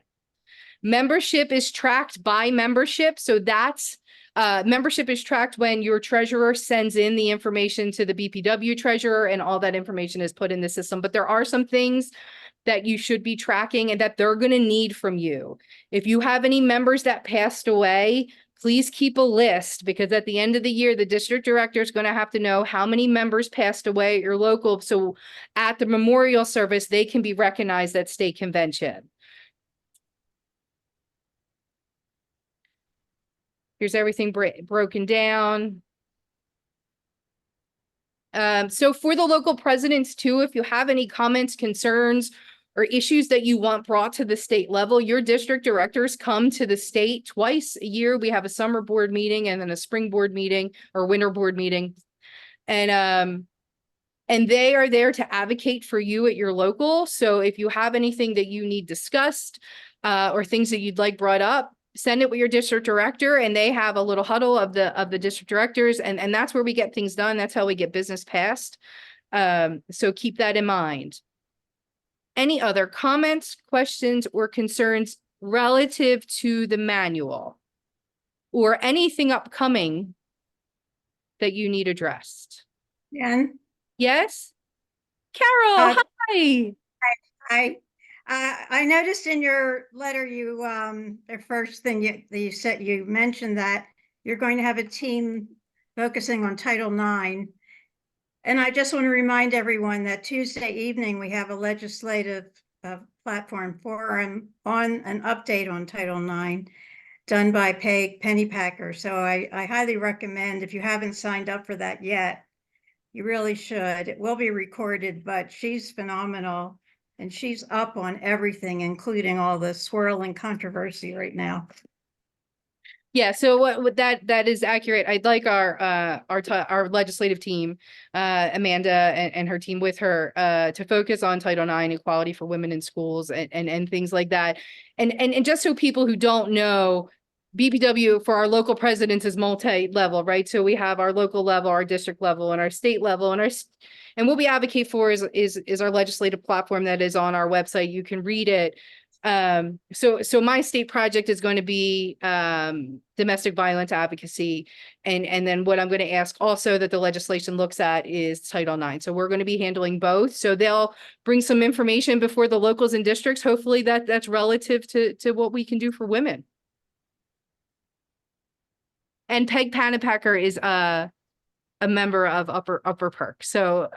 Membership is tracked by membership. So that's membership is tracked when your treasurer sends in the information to the BPW treasurer and all that information is put in the system. But there are some things that you should be tracking and that they're going to need from you. If you have any members that passed away, please keep a list because at the end of the year, the district director is going to have to know how many members passed away at your local. So at the memorial service, they can be recognized at state convention. Here's everything broken down. So for the local presidents too, if you have any comments, concerns, or issues that you want brought to the state level, your district directors come to the state twice a year. We have a summer board meeting and then a spring board meeting or winter board meeting. And they are there to advocate for you at your local. So if you have anything that you need discussed or things that you'd like brought up, send it with your district director and they have a little huddle of the district directors. And that's where we get things done. That's how we get business passed. So keep that in mind. Any other comments, questions, or concerns relative to the manual or anything upcoming that you need addressed? Jen? Yes? Carol, hi. I noticed in your letter, you, the first thing you said, you mentioned that you're going to have a team focusing on Title IX. And I just want to remind everyone that Tuesday evening, we have a legislative platform forum on an update on Title IX done by Peg Pennypacker. So I highly recommend, if you haven't signed up for that yet, you really should. It will be recorded, but she's phenomenal. And she's up on everything, including all the swirling controversy right now. Yeah, so what that is accurate. I'd like our legislative team, Amanda and her team with her, to focus on Title IX equality for women in schools and things like that. And just so people who don't know, BPW for our local presidents is multi-level, right? So we have our local level, our district level, and our state level, and and what we advocate for is our legislative platform that is on our website. You can read it. So my state project is going to be domestic violence advocacy, and then what I'm going to ask also that the legislation looks at is Title IX. So we're going to be handling both. So they'll bring some information before the locals and districts. Hopefully that's relative to what we can do for women. And Peg Panapacker is a member of Upper Perk. So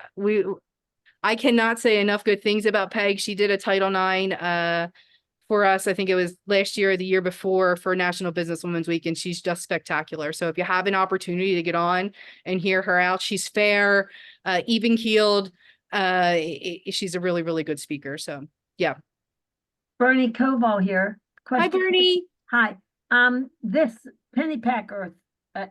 I cannot say enough good things about Peg. She did a Title IX for us. I think it was last year or the year before for National Businesswomen's Week, and she's just spectacular. So if you have an opportunity to get on and hear her out, she's fair, even keeled. She's a really, really good speaker. So yeah. Bernie Koval here. Hi, Bernie. Hi. This Pennypacker,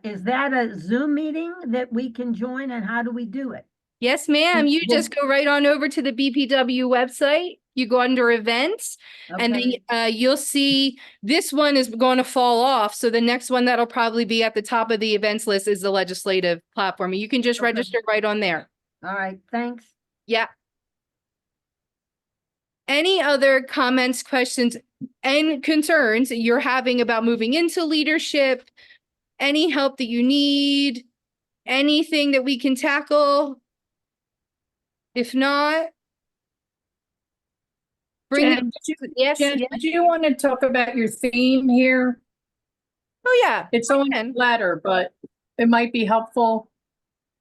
is that a Zoom meeting that we can join, and how do we do it? Yes, ma'am. You just go right on over to the BPW website. You go under events, and then you'll see this one is going to fall off. So the next one that'll probably be at the top of the events list is the legislative platform. You can just register right on there. All right, thanks. Yeah. Any other comments, questions, and concerns you're having about moving into leadership? Any help that you need? Anything that we can tackle? If not, bring Jen, it. Yes. Jen, Yes. do you want to talk about your theme here? Oh, yeah. It's only a letter, but it might be helpful.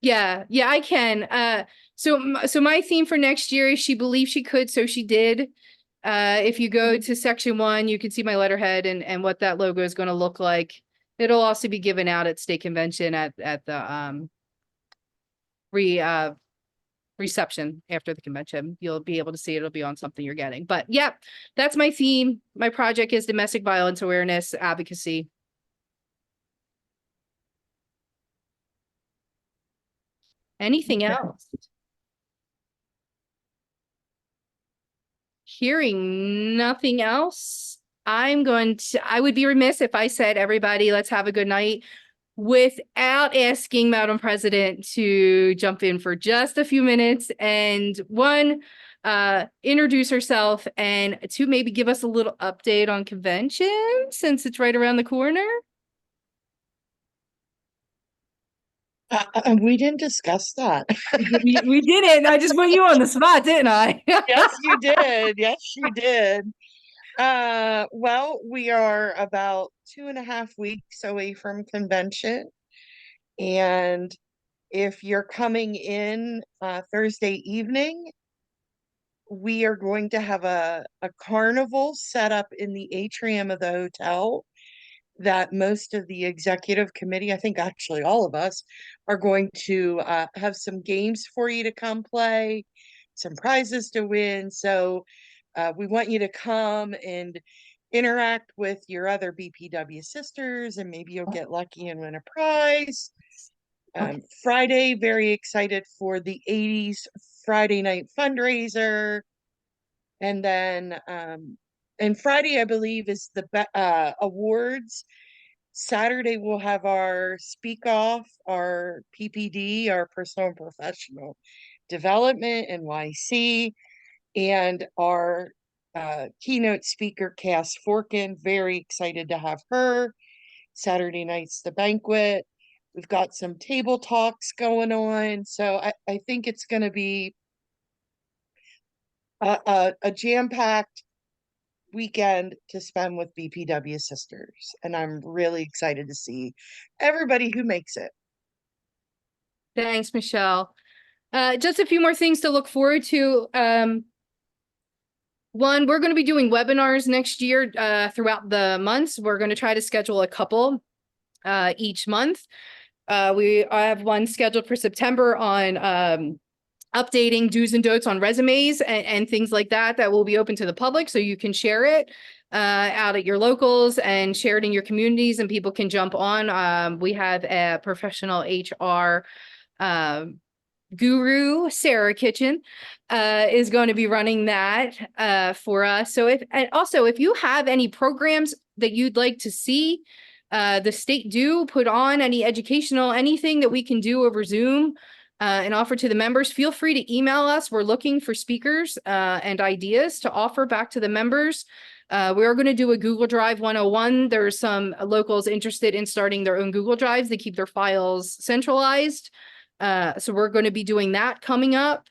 Yeah, I can. So my theme for next year is she believed she could, so she did. If you go to section 1, you can see my letterhead and what that logo is going to look like. It'll also be given out at state convention at the reception after the convention. You'll be able to see it. It'll be on something you're getting. But yeah, that's my theme. My project is domestic violence awareness advocacy. Anything else? Hearing nothing else, I would be remiss if I said, everybody, let's have a good night, without asking Madam President to jump in for just a few minutes and introduce herself, and to maybe give us a little update on convention since it's right around the corner. We didn't discuss that. we didn't. I just put you on the spot, didn't I? Yes, you did. Yes, you did. Well, we are about 2.5 weeks away from convention. And if you're coming in Thursday evening, we are going to have a carnival set up in the atrium of the hotel that most of the executive committee, I think actually all of us, are going to have some games for you to come play, some prizes to win. So we want you to come and interact with your other BPW sisters, and maybe you'll get lucky and win a prize. Friday, very excited for the 80s Friday night fundraiser. And then and Friday, I believe, is the awards. Saturday, we'll have our speak off, our PPD, our personal and professional development, NYC, and our keynote speaker, Cass Forkin. Very excited to have her. Saturday night's the banquet. We've got some table talks going on. So I think it's going to be a jam-packed weekend to spend with BPW sisters. And I'm really excited to see everybody who makes it. Thanks, Michelle. Just a few more things to look forward to. One, we're going to be doing webinars next year throughout the months. We're going to try to schedule a couple each month. I have one scheduled for September on updating do's and don'ts on resumes and things like that will be open to the public, so you can share it out at your locals and share it in your communities, and people can jump on. We have a professional HR guru, Sarah Kitchen, is going to be running that for us. So if you have any programs that you'd like to see the state do put on any educational, anything that we can do over Zoom and offer to the members, feel free to email us. We're looking for speakers and ideas to offer back to the members. We are going to do a Google Drive 101. There's some locals interested in starting their own Google Drives. They keep their files centralized. So we're going to be doing that coming up.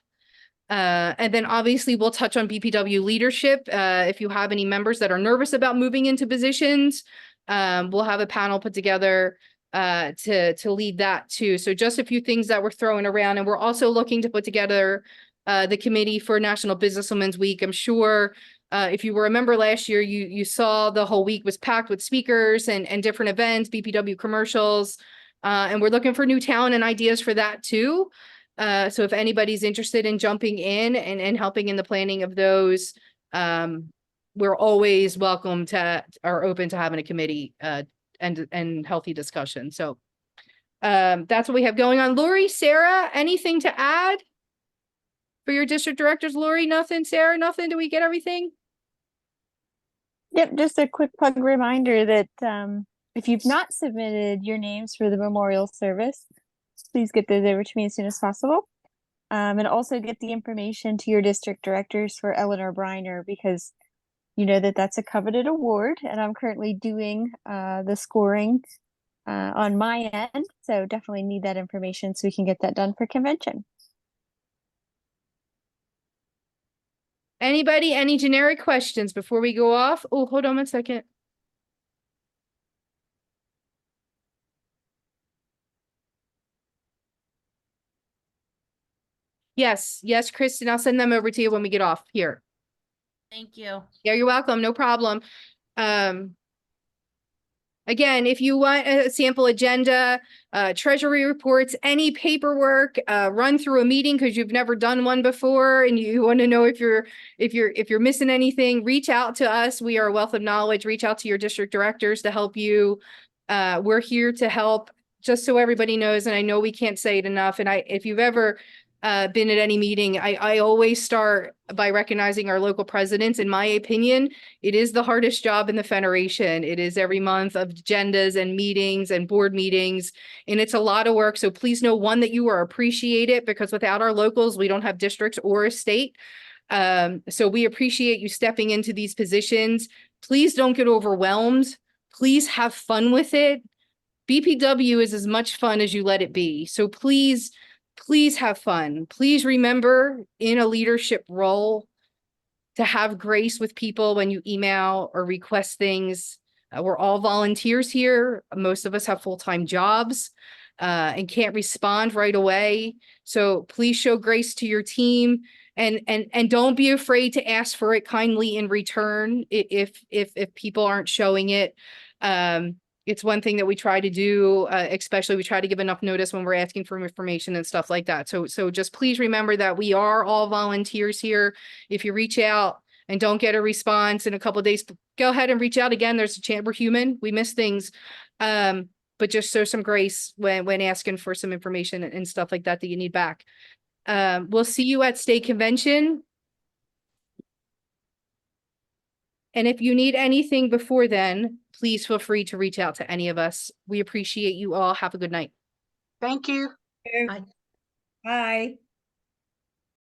And then obviously we'll touch on BPW leadership. If you have any members that are nervous about moving into positions, we'll have a panel put together to lead that too. So just a few things that we're throwing around. And we're also looking to put together the committee for National Businesswomen's Week. I'm sure if you remember last year, you saw the whole week was packed with speakers and different events, BPW commercials, and we're looking for new talent and ideas for that too. So if anybody's interested in jumping in and helping in the planning of those, we're always welcome to or open to having a committee and healthy discussion. So that's what we have going on. Lori, Sarah, anything to add for your district directors? Lori, nothing. Sarah, nothing. Do we get everything? Yep, just a quick plug reminder that if you've not submitted your names for the memorial service, please get those over to me as soon as possible. And also get the information to your district directors for Eleanor Briner, because you know that that's a coveted award, and I'm currently doing the scoring on my end. So definitely need that information so we can get that done for convention. Anybody, any generic questions before we go off? Oh, hold on one second. Yes, Kristen, I'll send them over to you when we get off here. Thank you. Yeah, you're welcome. No problem. Again, if you want a sample agenda, treasury reports, any paperwork, run through a meeting because you've never done one before and you want to know if you're missing anything, reach out to us. We are a wealth of knowledge. Reach out to your district directors to help you. We're here to help, just so everybody knows. And I know we can't say it enough. And if you've ever been at any meeting, I always start by recognizing our local presidents. In my opinion, it is the hardest job in the Federation. It is every month of agendas and meetings and board meetings, and it's a lot of work. So please know, one, that you are appreciated, because without our locals, we don't have districts or a state. So we appreciate you stepping into these positions. Please don't get overwhelmed. Please have fun with it. BPW is as much fun as you let it be. So please have fun. Please remember, in a leadership role, to have grace with people when you email or request things. We're all volunteers here. Most of us have full-time jobs and can't respond right away. So please show grace to your team, and don't be afraid to ask for it kindly in return if people aren't showing it. It's one thing that we try to do, especially we try to give enough notice when we're asking for information and stuff like that. So just please remember that we are all volunteers here. If you reach out and don't get a response in a couple of days, go ahead and reach out again. There's a chance, we're human, we miss things. But just show some grace when asking for some information and stuff like that you need back. We'll see you at state convention. And if you need anything before then, please feel free to reach out to any of us. We appreciate you all. Have a good night. Thank you. Bye.